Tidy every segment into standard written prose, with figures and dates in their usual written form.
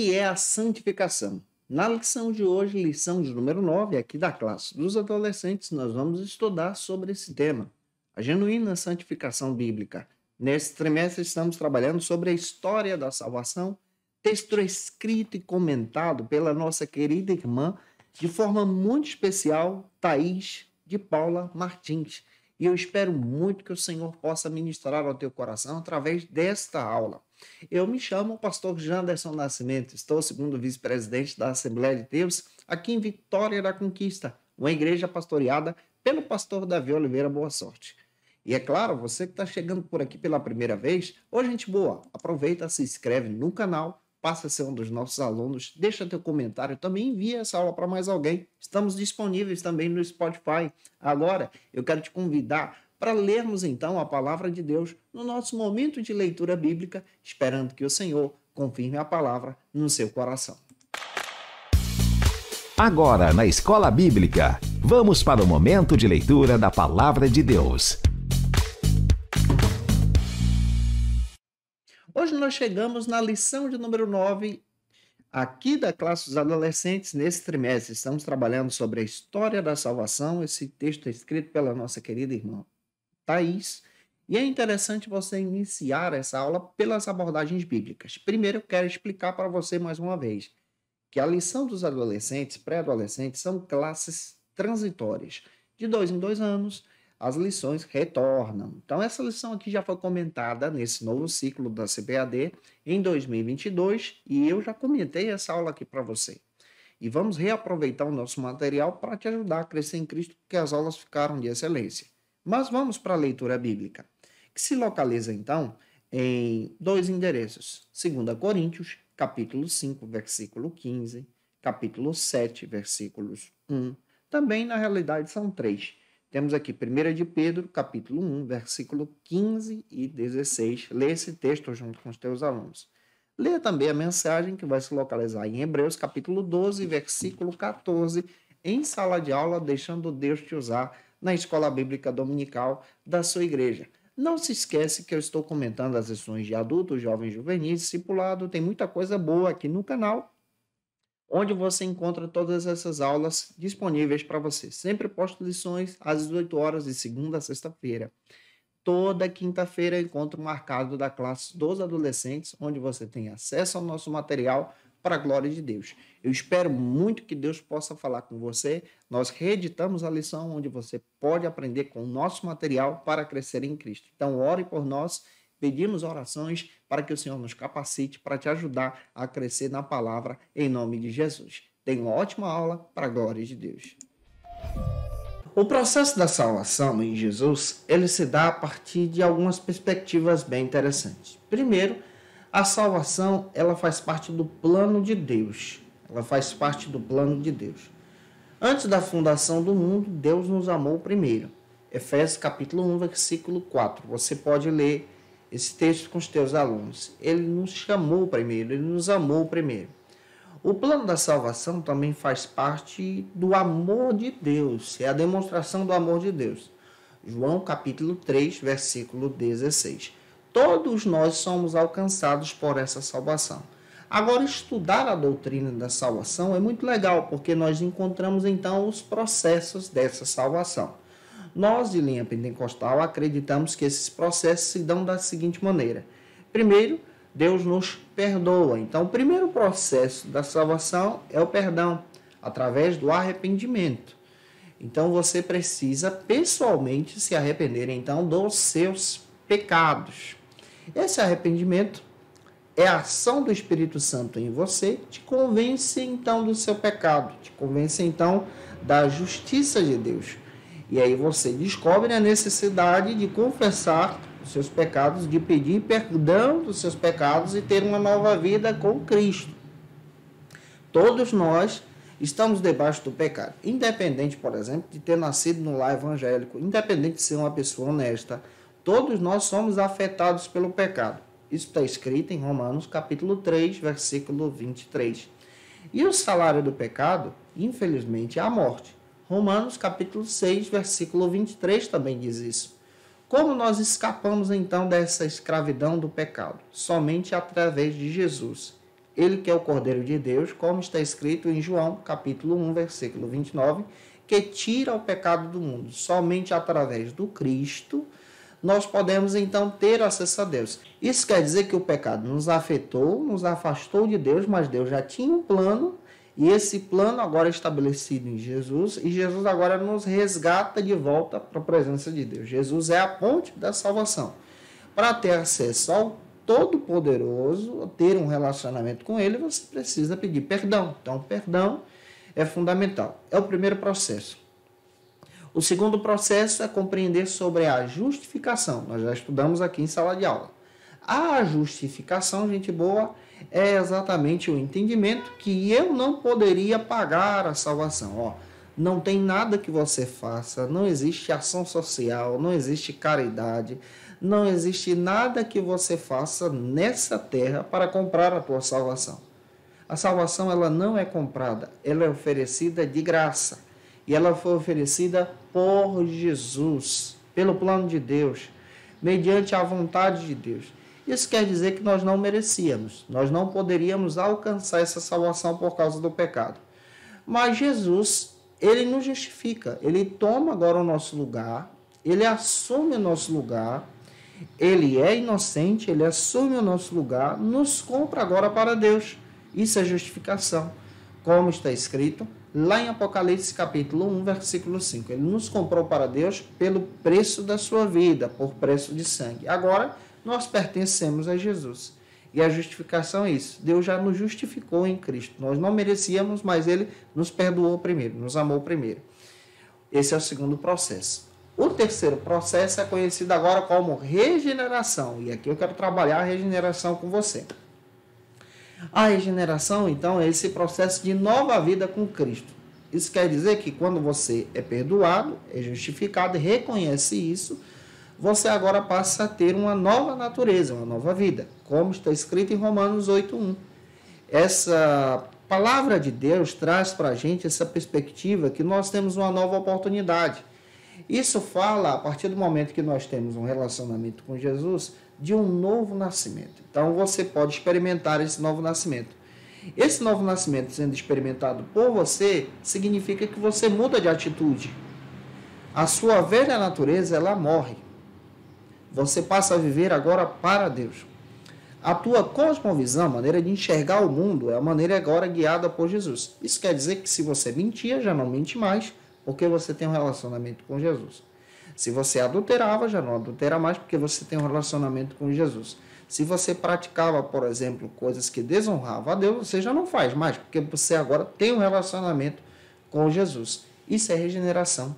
que é a santificação? Na lição de hoje, lição de número 9, aqui da classe dos adolescentes, nós vamos estudar sobre esse tema, a genuína santificação bíblica. Nesse trimestre, estamos trabalhando sobre a história da salvação, texto escrito e comentado pela nossa querida irmã, de forma muito especial, Thaís de Paula Martins. E eu espero muito que o Senhor possa ministrar ao teu coração através desta aula. Eu me chamo pastor Janderson Nascimento, estou segundo vice-presidente da Assembleia de Deus, aqui em Vitória da Conquista, uma igreja pastoreada pelo pastor Davi Oliveira Boa Sorte. E é claro, você que está chegando por aqui pela primeira vez, ô gente boa, aproveita, se inscreve no canal, passa a ser um dos nossos alunos, deixa teu comentário, também envia essa aula para mais alguém. Estamos disponíveis também no Spotify. Agora, eu quero te convidar para lermos então a palavra de Deus no nosso momento de leitura bíblica, esperando que o Senhor confirme a palavra no seu coração. Agora, na Escola Bíblica, vamos para o momento de leitura da palavra de Deus. Hoje nós chegamos na lição de número 9, aqui da classe dos adolescentes, nesse trimestre. Estamos trabalhando sobre a história da salvação. Esse texto é escrito pela nossa querida irmã Thaís. E é interessante você iniciar essa aula pelas abordagens bíblicas. Primeiro, eu quero explicar para você mais uma vez que a lição dos adolescentes, pré-adolescentes, são classes transitórias. De 2 em 2 anos, as lições retornam. Então, essa lição aqui já foi comentada nesse novo ciclo da CPAD em 2022 e eu já comentei essa aula aqui para você. E vamos reaproveitar o nosso material para te ajudar a crescer em Cristo, porque as aulas ficaram de excelência. Mas vamos para a leitura bíblica, que se localiza, então, em 2 endereços. 2 Coríntios, capítulo 5, versículo 15, capítulo 7, versículos 1. Também, na realidade, são 3. Temos aqui 1 de Pedro, capítulo 1, versículo 15 e 16. Lê esse texto junto com os teus alunos. Leia também a mensagem que vai se localizar em Hebreus, capítulo 12, versículo 14, em sala de aula, deixando Deus te usar na escola bíblica dominical da sua igreja. Não se esquece que eu estou comentando as lições de adultos, jovens, juvenis, discipulado. Tem muita coisa boa aqui no canal, onde você encontra todas essas aulas disponíveis para você. Sempre posto lições às 18 horas de segunda a sexta-feira. Toda quinta-feira encontro marcado da classe dos adolescentes, onde você tem acesso ao nosso material para a glória de Deus. Eu espero muito que Deus possa falar com você. Nós reeditamos a lição onde você pode aprender com o nosso material para crescer em Cristo. Então, ore por nós. Pedimos orações para que o Senhor nos capacite para te ajudar a crescer na palavra em nome de Jesus. Tenha uma ótima aula para a glória de Deus. O processo da salvação em Jesus, ele se dá a partir de algumas perspectivas bem interessantes. Primeiro, a salvação, ela faz parte do plano de Deus. Ela faz parte do plano de Deus. Antes da fundação do mundo, Deus nos amou primeiro. Efésios capítulo 1, versículo 4. Você pode ler esse texto com os teus alunos. Ele nos chamou primeiro, ele nos amou primeiro. O plano da salvação também faz parte do amor de Deus, é a demonstração do amor de Deus. João capítulo 3, versículo 16. Todos nós somos alcançados por essa salvação. Agora, estudar a doutrina da salvação é muito legal, porque nós encontramos então os processos dessa salvação. Nós, de linha pentecostal, acreditamos que esses processos se dão da seguinte maneira. Primeiro, Deus nos perdoa. Então, o primeiro processo da salvação é o perdão, através do arrependimento. Então, você precisa pessoalmente se arrepender, então, dos seus pecados. Esse arrependimento é a ação do Espírito Santo em você, te convence, então, do seu pecado, te convence, então, da justiça de Deus. E aí você descobre a necessidade de confessar os seus pecados, de pedir perdão dos seus pecados e ter uma nova vida com Cristo. Todos nós estamos debaixo do pecado. Independente, por exemplo, de ter nascido no lar evangélico, independente de ser uma pessoa honesta, todos nós somos afetados pelo pecado. Isso está escrito em Romanos capítulo 3, versículo 23. E o salário do pecado, infelizmente, é a morte. Romanos capítulo 6, versículo 23 também diz isso. Como nós escapamos então dessa escravidão do pecado? Somente através de Jesus. Ele que é o Cordeiro de Deus, como está escrito em João, capítulo 1, versículo 29, que tira o pecado do mundo. Somente através do Cristo nós podemos então ter acesso a Deus. Isso quer dizer que o pecado nos afetou, nos afastou de Deus, mas Deus já tinha um plano, e esse plano agora é estabelecido em Jesus, e Jesus agora nos resgata de volta para a presença de Deus. Jesus é a ponte da salvação. Para ter acesso ao Todo-Poderoso, ter um relacionamento com Ele, você precisa pedir perdão. Então, perdão é fundamental. É o primeiro processo. O segundo processo é compreender sobre a justificação. Nós já estudamos aqui em sala de aula. A justificação, gente boa, é exatamente o entendimento que eu não poderia pagar a salvação. Ó, não tem nada que você faça, não existe ação social, não existe caridade, não existe nada que você faça nessa terra para comprar a tua salvação. A salvação ela não é comprada, ela é oferecida de graça. E ela foi oferecida por Jesus, pelo plano de Deus, mediante a vontade de Deus. Isso quer dizer que nós não merecíamos, nós não poderíamos alcançar essa salvação por causa do pecado. Mas Jesus, ele nos justifica, ele toma agora o nosso lugar, ele assume o nosso lugar, ele é inocente, ele assume o nosso lugar, nos compra agora para Deus. Isso é justificação, como está escrito lá em Apocalipse capítulo 1, versículo 5. Ele nos comprou para Deus pelo preço da sua vida, por preço de sangue. Agora, nós pertencemos a Jesus. E a justificação é isso. Deus já nos justificou em Cristo. Nós não merecíamos, mas Ele nos perdoou primeiro, nos amou primeiro. Esse é o segundo processo. O terceiro processo é conhecido agora como regeneração. E aqui eu quero trabalhar a regeneração com você. A regeneração, então, é esse processo de nova vida com Cristo. Isso quer dizer que quando você é perdoado, é justificado e reconhece isso, você agora passa a ter uma nova natureza, uma nova vida, como está escrito em Romanos 8:1. Essa palavra de Deus traz para a gente essa perspectiva que nós temos uma nova oportunidade. Isso fala, a partir do momento que nós temos um relacionamento com Jesus, de um novo nascimento. Então, você pode experimentar esse novo nascimento. Esse novo nascimento sendo experimentado por você, significa que você muda de atitude. A sua velha natureza, ela morre. Você passa a viver agora para Deus. A tua cosmovisão, a maneira de enxergar o mundo, é a maneira agora guiada por Jesus. Isso quer dizer que se você mentia, já não mente mais, porque você tem um relacionamento com Jesus. Se você adulterava, já não adultera mais, porque você tem um relacionamento com Jesus. Se você praticava, por exemplo, coisas que desonravam a Deus, você já não faz mais, porque você agora tem um relacionamento com Jesus. Isso é regeneração.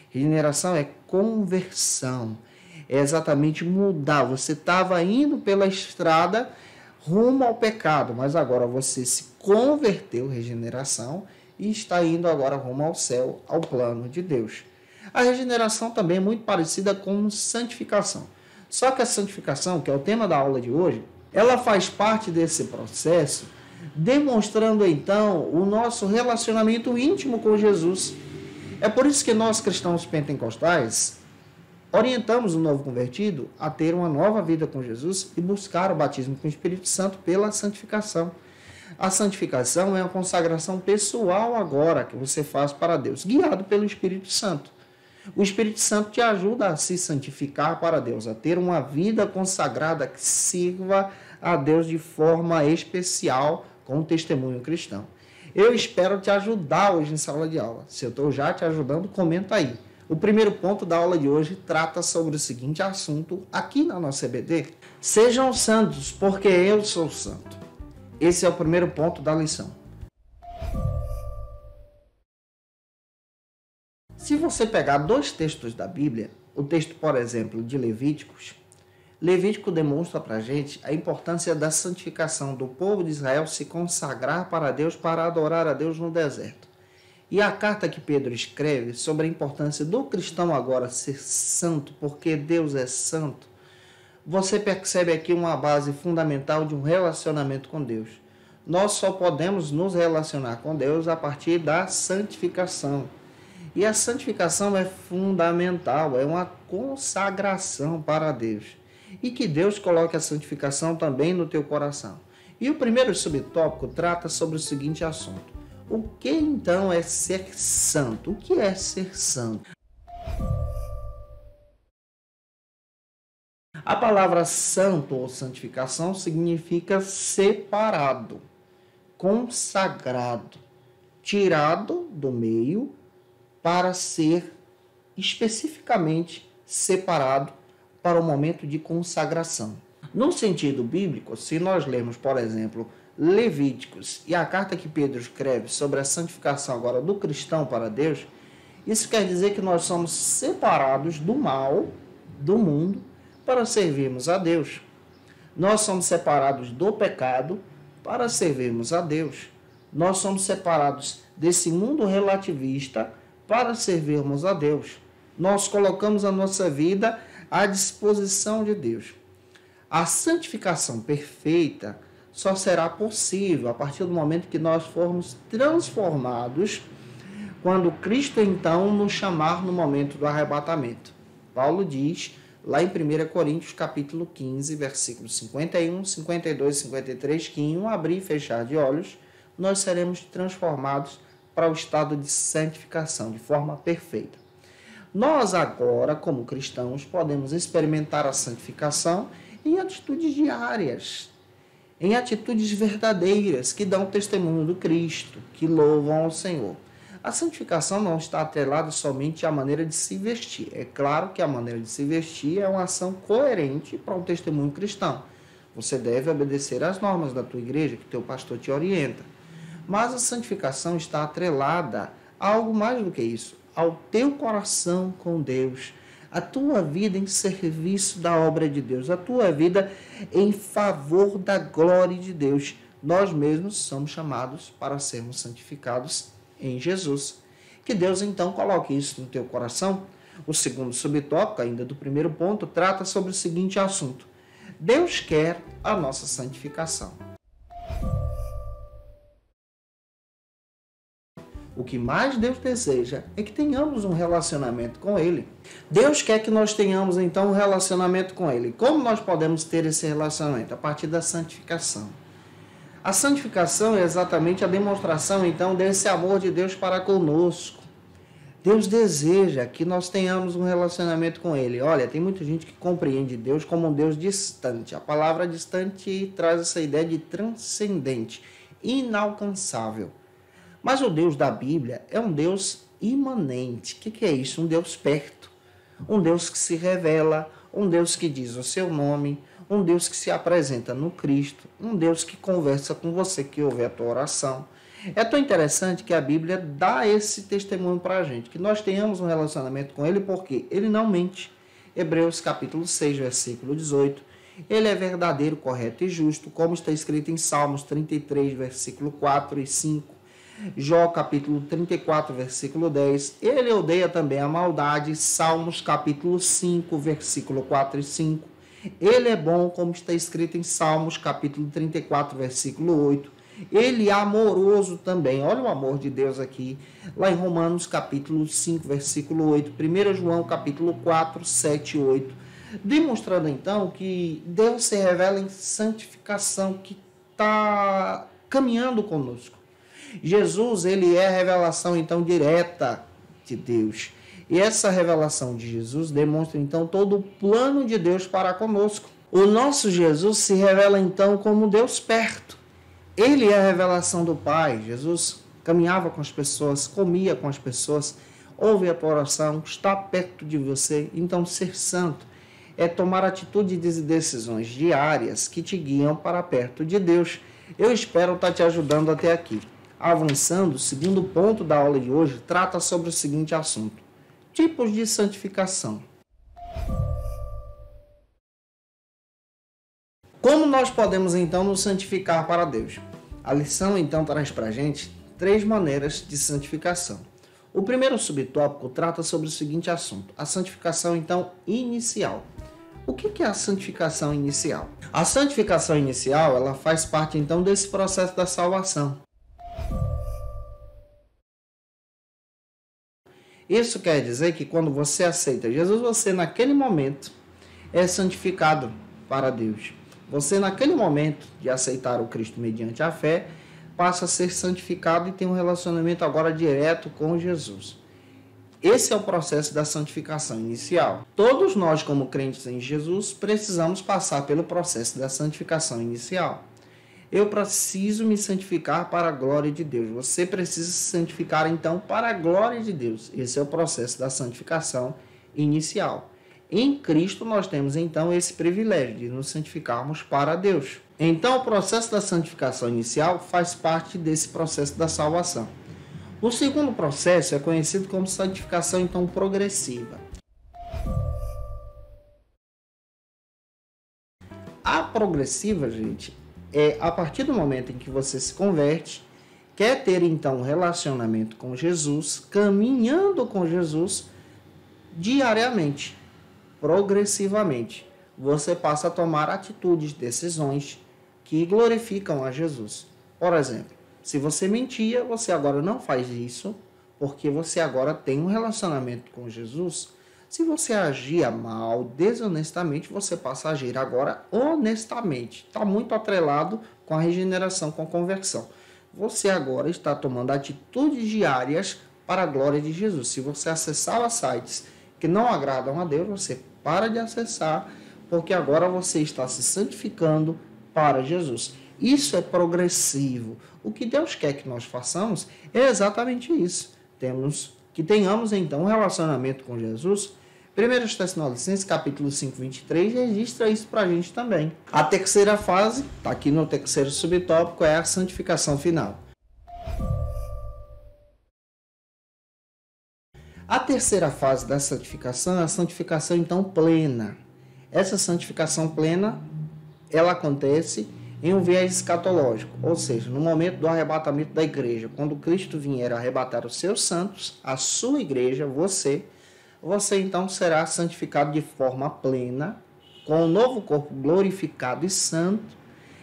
Regeneração é conversão. É exatamente mudar. Você estava indo pela estrada rumo ao pecado, mas agora você se converteu, regeneração, e está indo agora rumo ao céu, ao plano de Deus. A regeneração também é muito parecida com santificação. Só que a santificação, que é o tema da aula de hoje, ela faz parte desse processo, demonstrando então o nosso relacionamento íntimo com Jesus. É por isso que nós, cristãos pentecostais, orientamos o novo convertido a ter uma nova vida com Jesus e buscar o batismo com o Espírito Santo pela santificação. A santificação é uma consagração pessoal agora que você faz para Deus, guiado pelo Espírito Santo. O Espírito Santo te ajuda a se santificar para Deus, a ter uma vida consagrada que sirva a Deus de forma especial com o testemunho cristão. Eu espero te ajudar hoje em sala de aula. Se eu estou já te ajudando, comenta aí. O primeiro ponto da aula de hoje trata sobre o seguinte assunto aqui na nossa EBD. Sejam santos, porque eu sou santo. Esse é o primeiro ponto da lição. Se você pegar dois textos da Bíblia, o texto, por exemplo, de Levíticos, Levítico demonstra para a gente a importância da santificação do povo de Israel se consagrar para Deus, para adorar a Deus no deserto. E a carta que Pedro escreve sobre a importância do cristão agora ser santo, porque Deus é santo, você percebe aqui uma base fundamental de um relacionamento com Deus. Nós só podemos nos relacionar com Deus a partir da santificação. E a santificação é fundamental, é uma consagração para Deus. E que Deus coloque a santificação também no teu coração. E o primeiro subtópico trata sobre o seguinte assunto: o que então é ser santo? O que é ser santo? A palavra santo ou santificação significa separado, consagrado, tirado do meio para ser especificamente separado para o momento de consagração. No sentido bíblico, se nós lermos, por exemplo, Levíticos e a carta que Pedro escreve sobre a santificação agora do cristão para Deus, isso quer dizer que nós somos separados do mal, do mundo, para servirmos a Deus. Nós somos separados do pecado para servirmos a Deus. Nós somos separados desse mundo relativista para servirmos a Deus. Nós colocamos a nossa vida à disposição de Deus. A santificação perfeita só será possível a partir do momento que nós formos transformados, quando Cristo então nos chamar no momento do arrebatamento. Paulo diz lá em 1 Coríntios capítulo 15, versículos 51, 52 e 53, que em um abrir e fechar de olhos, nós seremos transformados para o estado de santificação, de forma perfeita. Nós agora, como cristãos, podemos experimentar a santificação em atitudes diárias, em atitudes verdadeiras, que dão testemunho do Cristo, que louvam ao Senhor. A santificação não está atrelada somente à maneira de se vestir. É claro que a maneira de se vestir é uma ação coerente para um testemunho cristão. Você deve obedecer às normas da tua igreja, que teu pastor te orienta. Mas a santificação está atrelada a algo mais do que isso, ao teu coração com Deus, a tua vida em serviço da obra de Deus, a tua vida em favor da glória de Deus. Nós mesmos somos chamados para sermos santificados em Jesus. Que Deus então coloque isso no teu coração. O segundo subtópico, ainda do primeiro ponto, trata sobre o seguinte assunto: Deus quer a nossa santificação. O que mais Deus deseja é que tenhamos um relacionamento com Ele. Deus quer que nós tenhamos então um relacionamento com Ele. Como nós podemos ter esse relacionamento? A partir da santificação. A santificação é exatamente a demonstração então desse amor de Deus para conosco. Deus deseja que nós tenhamos um relacionamento com Ele. Olha, tem muita gente que compreende Deus como um Deus distante. A palavra distante traz essa ideia de transcendente, inalcançável. Mas o Deus da Bíblia é um Deus imanente. O que é isso? Um Deus perto. Um Deus que se revela, um Deus que diz o seu nome, um Deus que se apresenta no Cristo, um Deus que conversa com você, que ouve a tua oração. É tão interessante que a Bíblia dá esse testemunho para a gente, que nós tenhamos um relacionamento com Ele, porque Ele não mente. Hebreus capítulo 6, versículo 18. Ele é verdadeiro, correto e justo, como está escrito em Salmos 33, versículo 4 e 5. Jó capítulo 34, versículo 10. Ele odeia também a maldade. Salmos capítulo 5, versículo 4 e 5. Ele é bom, como está escrito em Salmos capítulo 34, versículo 8. Ele é amoroso também. Olha o amor de Deus aqui, lá em Romanos capítulo 5, versículo 8. 1 João capítulo 4, 7 e 8. Demonstrando então que Deus se revela em santificação, que está caminhando conosco. Jesus, ele é a revelação então direta de Deus. E essa revelação de Jesus demonstra então todo o plano de Deus para conosco. O nosso Jesus se revela então como Deus perto. Ele é a revelação do Pai. Jesus caminhava com as pessoas, comia com as pessoas, ouve a tua oração, está perto de você. Então ser santo é tomar atitudes e decisões diárias que te guiam para perto de Deus. Eu espero estar te ajudando até aqui. Avançando, o segundo ponto da aula de hoje trata sobre o seguinte assunto: tipos de santificação. Como nós podemos então nos santificar para Deus? A lição então traz para a gente 3 maneiras de santificação. O primeiro subtópico trata sobre o seguinte assunto: a santificação então inicial. O que é a santificação inicial? A santificação inicial, ela faz parte então desse processo da salvação. Isso quer dizer que quando você aceita Jesus, você naquele momento é santificado para Deus. Você, naquele momento de aceitar o Cristo mediante a fé, passa a ser santificado e tem um relacionamento agora direto com Jesus. Esse é o processo da santificação inicial. Todos nós, como crentes em Jesus, precisamos passar pelo processo da santificação inicial. Eu preciso me santificar para a glória de Deus. Você precisa se santificar, então, para a glória de Deus. Esse é o processo da santificação inicial. Em Cristo, nós temos, então, esse privilégio de nos santificarmos para Deus. Então, o processo da santificação inicial faz parte desse processo da salvação. O segundo processo é conhecido como santificação, então, progressiva. A progressiva, gente, é a partir do momento em que você se converte, quer ter, então, um relacionamento com Jesus, caminhando com Jesus diariamente, progressivamente. Você passa a tomar atitudes, decisões que glorificam a Jesus. Por exemplo, se você mentia, você agora não faz isso, porque você agora tem um relacionamento com Jesus. Se você agia mal, desonestamente, você passa a agir agora honestamente. Está muito atrelado com a regeneração, com a conversão. Você agora está tomando atitudes diárias para a glória de Jesus. Se você acessar sites que não agradam a Deus, você para de acessar, porque agora você está se santificando para Jesus. Isso é progressivo. O que Deus quer que nós façamos é exatamente isso. Tenhamos então um relacionamento com Jesus. 1 Tessalonicenses, capítulo 5, 23, registra isso para a gente também. A terceira fase, está aqui no terceiro subtópico, é a santificação final. A terceira fase da santificação é a santificação, então, plena. Essa santificação plena, ela acontece em um viés escatológico, ou seja, no momento do arrebatamento da igreja, quando Cristo vier arrebatar os seus santos, a sua igreja, você então será santificado de forma plena, com um novo corpo glorificado e santo,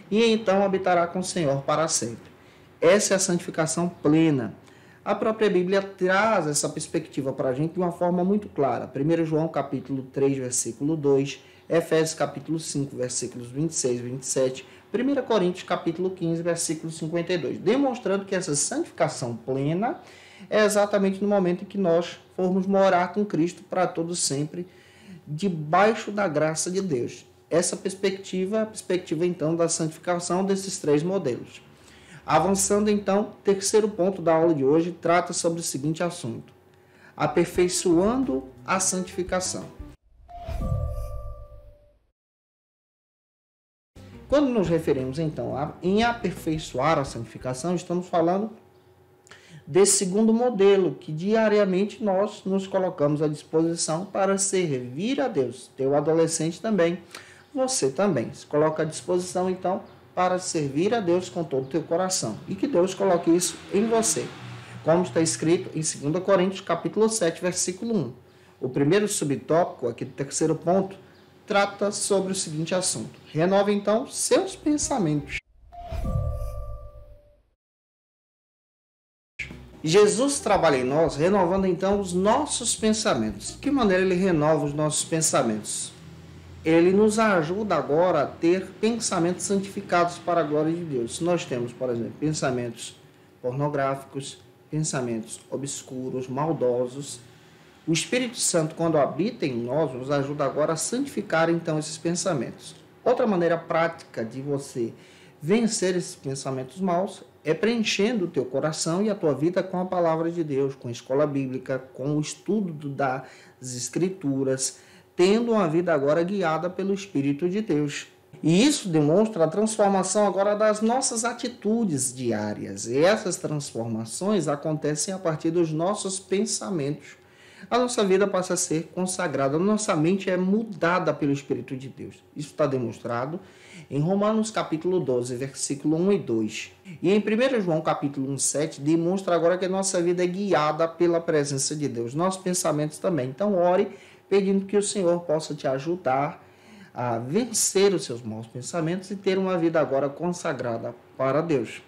e então habitará com o Senhor para sempre. Essa é a santificação plena. A própria Bíblia traz essa perspectiva para a gente de uma forma muito clara. 1 João capítulo 3, versículo 2, Efésios capítulo 5, versículos 26 e 27, 1 Coríntios capítulo 15, versículo 52, demonstrando que essa santificação plena é exatamente no momento em que nós formos morar com Cristo para todo sempre, debaixo da graça de Deus. Essa perspectiva é a perspectiva, então, da santificação desses três modelos. Avançando, então, terceiro ponto da aula de hoje trata sobre o seguinte assunto: aperfeiçoando a santificação. Quando nos referimos, então, em aperfeiçoar a santificação, estamos falando desse segundo modelo, que diariamente nós nos colocamos à disposição para servir a Deus. Teu adolescente também, você também se coloca à disposição, então, para servir a Deus com todo o teu coração. E que Deus coloque isso em você. Como está escrito em 2 Coríntios, capítulo 7, versículo 1. O primeiro subtópico, aqui do terceiro ponto, trata sobre o seguinte assunto: renove, então, seus pensamentos. Jesus trabalha em nós, renovando, então, os nossos pensamentos. De que maneira ele renova os nossos pensamentos? Ele nos ajuda agora a ter pensamentos santificados para a glória de Deus. Nós temos, por exemplo, pensamentos pornográficos, pensamentos obscuros, maldosos. O Espírito Santo, quando habita em nós, nos ajuda agora a santificar, então, esses pensamentos. Outra maneira prática de você vencer esses pensamentos maus é preenchendo o teu coração e a tua vida com a palavra de Deus, com a escola bíblica, com o estudo das Escrituras, tendo uma vida agora guiada pelo Espírito de Deus. E isso demonstra a transformação agora das nossas atitudes diárias. E essas transformações acontecem a partir dos nossos pensamentos. A nossa vida passa a ser consagrada, a nossa mente é mudada pelo Espírito de Deus. Isso está demonstrado em Romanos capítulo 12, versículo 1 e 2. E em 1 João capítulo 1, 7, demonstra agora que a nossa vida é guiada pela presença de Deus. Nossos pensamentos também. Então ore pedindo que o Senhor possa te ajudar a vencer os seus maus pensamentos e ter uma vida agora consagrada para Deus.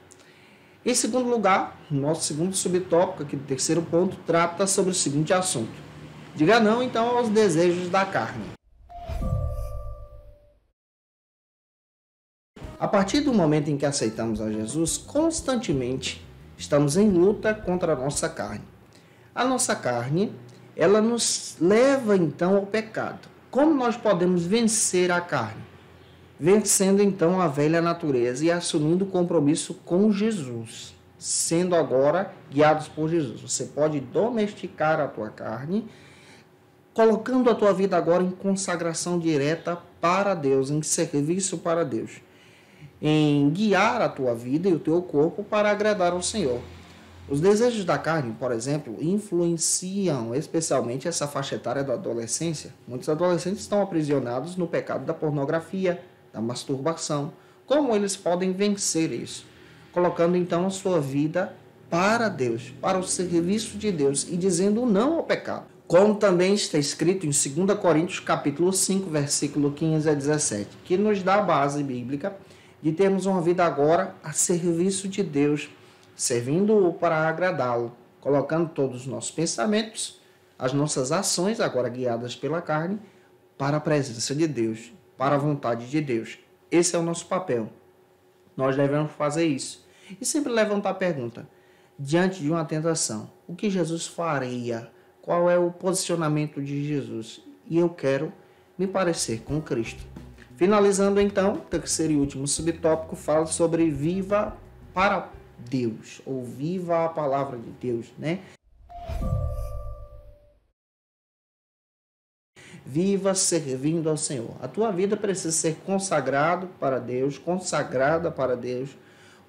Em segundo lugar, nosso segundo subtópico aqui do terceiro ponto trata sobre o seguinte assunto: diga não, então, aos desejos da carne. A partir do momento em que aceitamos a Jesus, constantemente estamos em luta contra a nossa carne. A nossa carne, ela nos leva então ao pecado. Como nós podemos vencer a carne? Vencendo então a velha natureza e assumindo o compromisso com Jesus, sendo agora guiados por Jesus. Você pode domesticar a tua carne, colocando a tua vida agora em consagração direta para Deus, em serviço para Deus, em guiar a tua vida e o teu corpo para agradar ao Senhor. Os desejos da carne, por exemplo, influenciam especialmente essa faixa etária da adolescência. Muitos adolescentes estão aprisionados no pecado da pornografia, da masturbação. Como eles podem vencer isso? Colocando então a sua vida para Deus, para o serviço de Deus e dizendo não ao pecado. Como também está escrito em 2 Coríntios capítulo 5, versículo 15 a 17, que nos dá a base bíblica de termos uma vida agora a serviço de Deus, servindo-o para agradá-lo, colocando todos os nossos pensamentos, as nossas ações, agora guiadas pela carne, para a presença de Deus, para a vontade de Deus. Esse é o nosso papel. Nós devemos fazer isso. E sempre levantar a pergunta, diante de uma tentação, o que Jesus faria? Qual é o posicionamento de Jesus? E eu quero me parecer com Cristo. Finalizando então, terceiro e último subtópico, fala sobre viva para Deus, ou viva a palavra de Deus, né? Viva servindo ao Senhor. A tua vida precisa ser consagrada para Deus,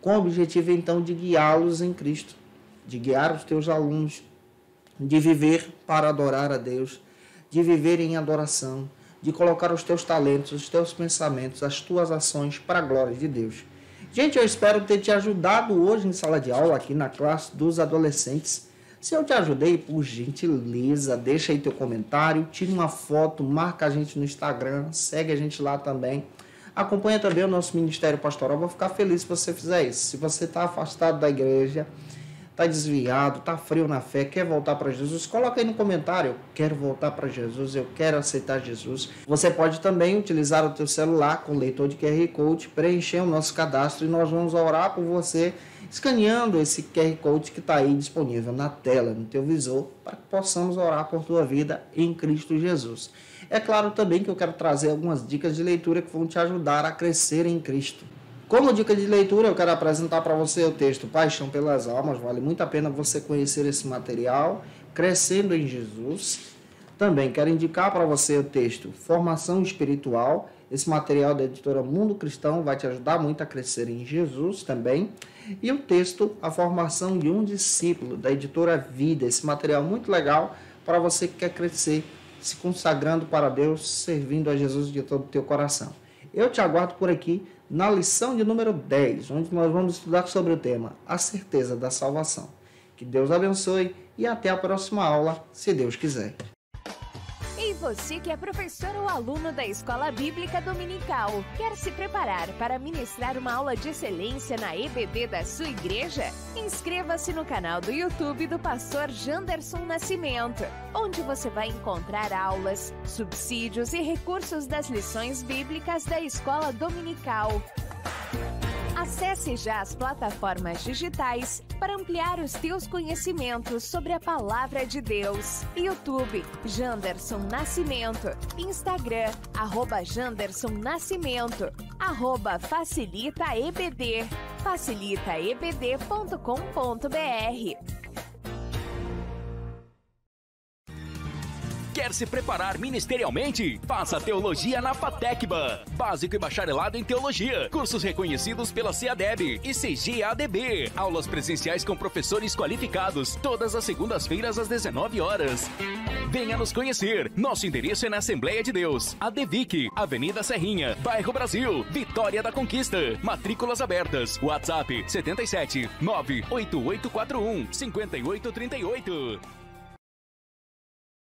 com o objetivo então de guiá-los em Cristo, de guiar os teus alunos, de viver para adorar a Deus, de viver em adoração, de colocar os teus talentos, os teus pensamentos, as tuas ações para a glória de Deus. Gente, eu espero ter te ajudado hoje em sala de aula, aqui na classe dos adolescentes. Se eu te ajudei, por gentileza, deixa aí teu comentário, tira uma foto, marca a gente no Instagram, segue a gente lá também. Acompanha também o nosso Ministério Pastoral, vou ficar feliz se você fizer isso. Se você está afastado da igreja, está desviado, está frio na fé, quer voltar para Jesus, coloca aí no comentário, eu quero voltar para Jesus, eu quero aceitar Jesus. Você pode também utilizar o teu celular com leitor de QR Code, preencher o nosso cadastro e nós vamos orar por você, escaneando esse QR Code que está aí disponível na tela, no teu visor, para que possamos orar por tua vida em Cristo Jesus. É claro também que eu quero trazer algumas dicas de leitura que vão te ajudar a crescer em Cristo. Como dica de leitura, eu quero apresentar para você o texto Paixão pelas Almas. Vale muito a pena você conhecer esse material, Crescendo em Jesus. Também quero indicar para você o texto Formação Espiritual. Esse material da editora Mundo Cristão vai te ajudar muito a crescer em Jesus também. E o texto A Formação de um Discípulo, da editora Vida. Esse material muito legal para você que quer crescer, se consagrando para Deus, servindo a Jesus de todo o teu coração. Eu te aguardo por aqui na lição de número 10, onde nós vamos estudar sobre o tema A Certeza da Salvação. Que Deus abençoe e até a próxima aula, se Deus quiser. E você que é professor ou aluno da Escola Bíblica Dominical, quer se preparar para ministrar uma aula de excelência na EBD da sua igreja? Inscreva-se no canal do YouTube do pastor Janderson Nascimento, onde você vai encontrar aulas, subsídios e recursos das lições bíblicas da Escola Dominical. Acesse já as plataformas digitais para ampliar os teus conhecimentos sobre a Palavra de Deus. YouTube, Janderson Nascimento. Instagram, @Janderson Nascimento. @FacilitaEBD. facilitaebd.com.br. Quer se preparar ministerialmente? Faça Teologia na FATECBA. Básico e bacharelado em Teologia. Cursos reconhecidos pela CEADEB e CGADB. Aulas presenciais com professores qualificados. Todas as segundas-feiras às 19 horas. Venha nos conhecer. Nosso endereço é na Assembleia de Deus. ADVIC, Avenida Serrinha, Bairro Brasil, Vitória da Conquista. Matrículas abertas. WhatsApp 77 98841 5838.